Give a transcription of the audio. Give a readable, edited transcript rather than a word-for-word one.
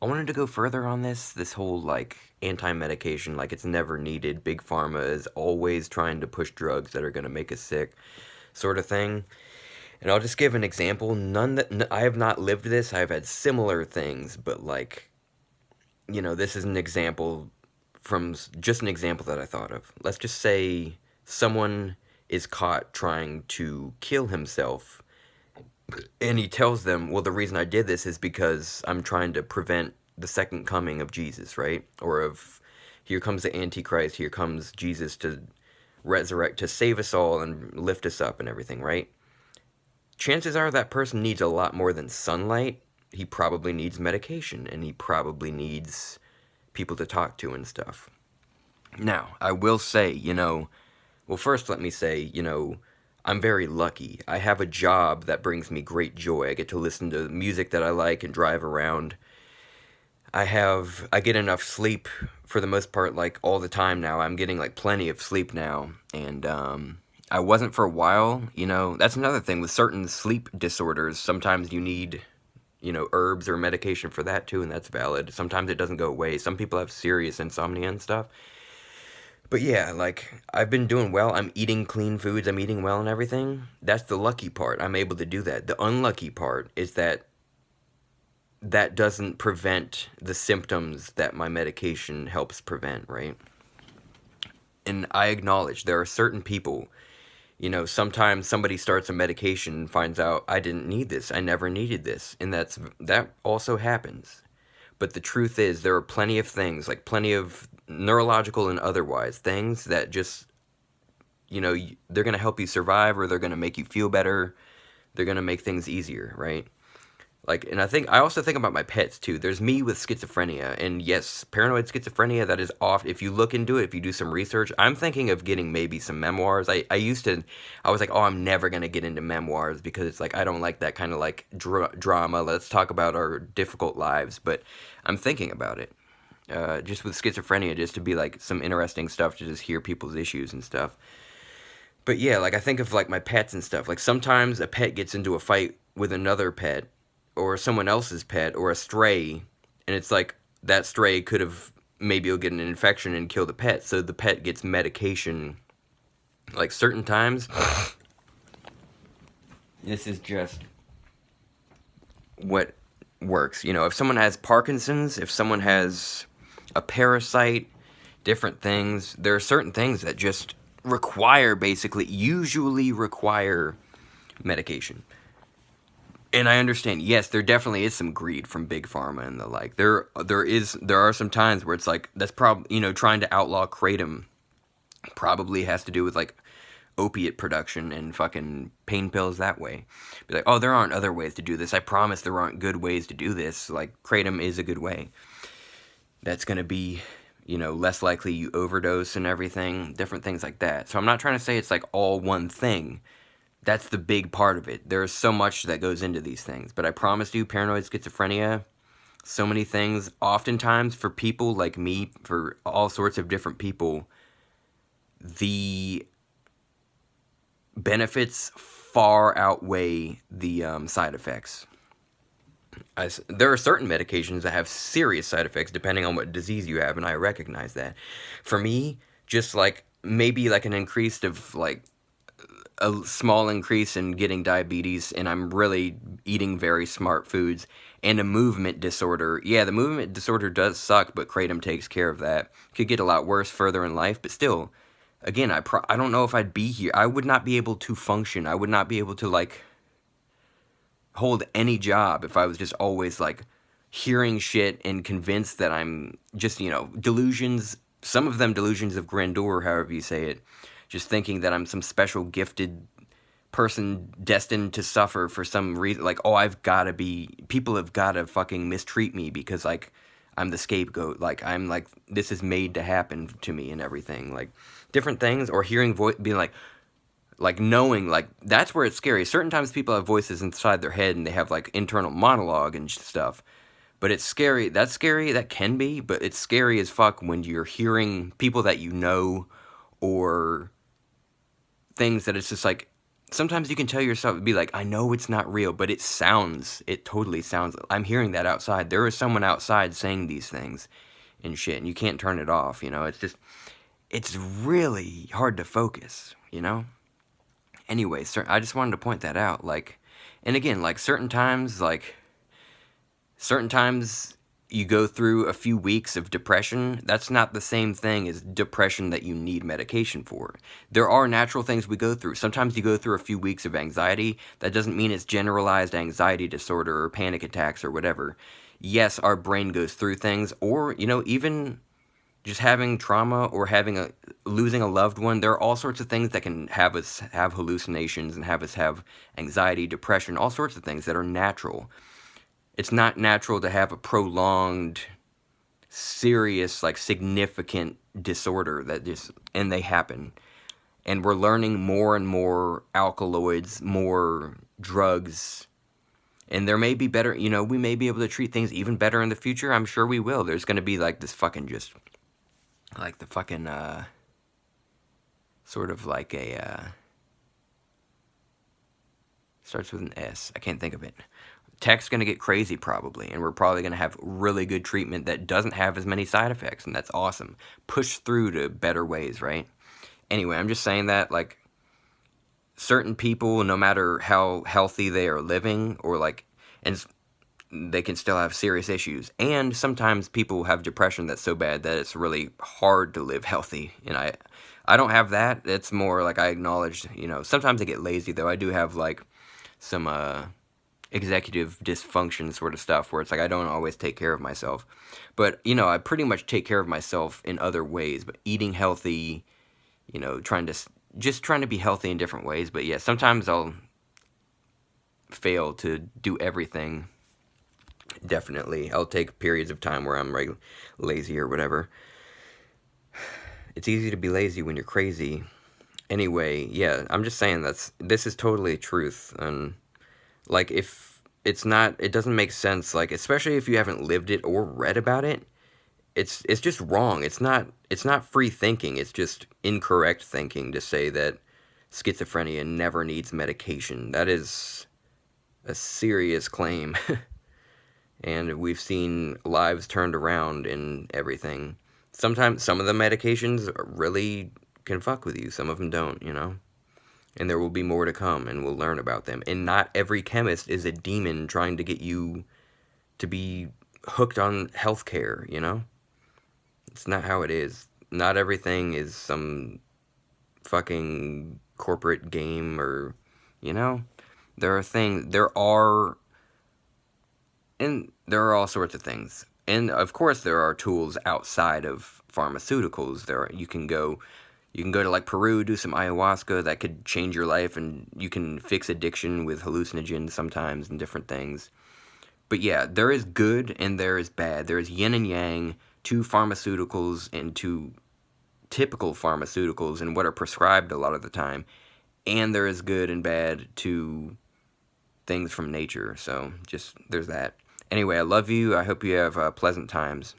I wanted to go further on this whole like anti-medication, like it's never needed. Big pharma is always trying to push drugs that are going to make us sick, sort of thing. And I'll just give an example. I have not lived this. I've had similar things, but like, this is an example just an example that I thought of. Let's just say someone is caught trying to kill himself, and he tells them, well, the reason I did this is because I'm trying to prevent the second coming of Jesus, right? Or of, here comes the Antichrist, here comes Jesus to resurrect, to save us all and lift us up and everything, right? Chances are that person needs a lot more than sunlight. He probably needs medication, and he probably needs people to talk to and stuff. Now, I will say, well, first let me say, I'm very lucky. I have a job that brings me great joy. I get to listen to music that I like and drive around. I get enough sleep for the most part, like all the time now. I'm getting like plenty of sleep now, and I wasn't for a while. That's another thing with certain sleep disorders. Sometimes you need, herbs or medication for that too, and that's valid. Sometimes it doesn't go away. Some people have serious insomnia and stuff. But yeah, like, I've been doing well. I'm eating clean foods. I'm eating well and everything. That's the lucky part. I'm able to do that. The unlucky part is that that doesn't prevent the symptoms that my medication helps prevent, right? And I acknowledge there are certain people, sometimes somebody starts a medication and finds out I didn't need this. I never needed this. And that also happens. But the truth is, there are plenty of things, like plenty of neurological and otherwise things that just, they're going to help you survive, or they're going to make you feel better. They're going to make things easier, right? Like, and I also think about my pets too. There's me with schizophrenia, and yes, paranoid schizophrenia, that is off. If you look into it, if you do some research, I'm thinking of getting maybe some memoirs. I was like, oh, I'm never going to get into memoirs because it's like, I don't like that kind of like drama. Let's talk about our difficult lives. But I'm thinking about it. Just with schizophrenia, just to be like some interesting stuff to just hear people's issues and stuff. But yeah, like I think of like my pets and stuff. Like sometimes a pet gets into a fight with another pet, or someone else's pet, or a stray, and it's like that stray could have, maybe will get an infection and kill the pet, so the pet gets medication like certain times. This is just what works. If someone has Parkinson's, if someone has a parasite, different things, there are certain things that just usually require medication. And I understand, yes, there definitely is some greed from big pharma and the like. There are some times where it's like, that's probably, trying to outlaw kratom probably has to do with like opiate production and fucking pain pills that way. Be like, oh, there aren't other ways to do this. I promise there aren't good ways to do this. Like, kratom is a good way. That's going to be, less likely you overdose and everything, different things like that. So I'm not trying to say it's like all one thing. That's the big part of it. There's so much that goes into these things. But I promise you, paranoid schizophrenia, so many things, oftentimes for people like me, for all sorts of different people, the benefits far outweigh the side effects. There are certain medications that have serious side effects depending on what disease you have, and I recognize that. For me, just like maybe like an increase of like a small increase in getting diabetes, and I'm really eating very smart foods, and a movement disorder. Yeah, the movement disorder does suck, but kratom takes care of that. Could get a lot worse further in life, but still, again, I don't know if I'd be here. I would not be able to function. I would not be able to like hold any job if I was just always like hearing shit and convinced that I'm just, delusions, some of them delusions of grandeur, however you say it, just thinking that I'm some special gifted person destined to suffer for some reason. Like, oh, people have got to fucking mistreat me because like I'm the scapegoat. Like I'm like, this is made to happen to me and everything. Like different things, or hearing being like knowing, like that's where it's scary. Certain times people have voices inside their head and they have like internal monologue and stuff. But it's scary. That's scary. That can be, but it's scary as fuck when you're hearing people that or things that it's just like sometimes you can tell yourself, be like, I know it's not real, but it totally sounds, I'm hearing that outside. There is someone outside saying these things and shit, and you can't turn it off, you know? It's just, it's really hard to focus, you know? Anyway, I just wanted to point that out, like, and again, like, certain times you go through a few weeks of depression, that's not the same thing as depression that you need medication for. There are natural things we go through. Sometimes you go through a few weeks of anxiety. That doesn't mean it's generalized anxiety disorder or panic attacks or whatever. Yes, our brain goes through things, or, you know, even just having trauma or losing a loved one. There are all sorts of things that can have us have hallucinations and have us have anxiety, depression, all sorts of things that are natural. It's not natural to have a prolonged, serious, like, significant disorder and they happen. And we're learning more and more alkaloids, more drugs, and there may be better, you know, we may be able to treat things even better in the future. I'm sure we will. There's going to be like this fucking just, like the fucking, sort of like starts with an S. I can't think of it. Tech's going to get crazy probably, and we're probably going to have really good treatment that doesn't have as many side effects, and that's awesome. Push through to better ways, right? Anyway, I'm just saying that, like, certain people, no matter how healthy they are living, or like, and they can still have serious issues. And sometimes people have depression that's so bad that it's really hard to live healthy. And I don't have that. It's more like I acknowledge, you know, sometimes I get lazy though. I do have like some executive dysfunction sort of stuff where it's like I don't always take care of myself. But, you know, I pretty much take care of myself in other ways, but eating healthy, you know, just trying to be healthy in different ways. But yeah, sometimes I'll fail to do everything. Definitely. I'll take periods of time where I'm lazy or whatever. It's easy to be lazy when you're crazy. Anyway, yeah, I'm just saying this is totally truth. And like, if it's not, it doesn't make sense, like, especially if you haven't lived it or read about it, it's just wrong. It's not free thinking. It's just incorrect thinking to say that schizophrenia never needs medication. That is a serious claim. And we've seen lives turned around and everything. Sometimes some of the medications really can fuck with you. Some of them don't, you know? And there will be more to come, and we'll learn about them. And not every chemist is a demon trying to get you to be hooked on healthcare, you know? It's not how it is. Not everything is some fucking corporate game or, you know? And there are all sorts of things. And of course there are tools outside of pharmaceuticals. You can go to like Peru, do some ayahuasca that could change your life, and you can fix addiction with hallucinogens sometimes and different things. But yeah, there is good and there is bad. There is yin and yang to pharmaceuticals and to typical pharmaceuticals and what are prescribed a lot of the time. And there is good and bad to things from nature. So just, there's that. Anyway, I love you. I hope you have pleasant times.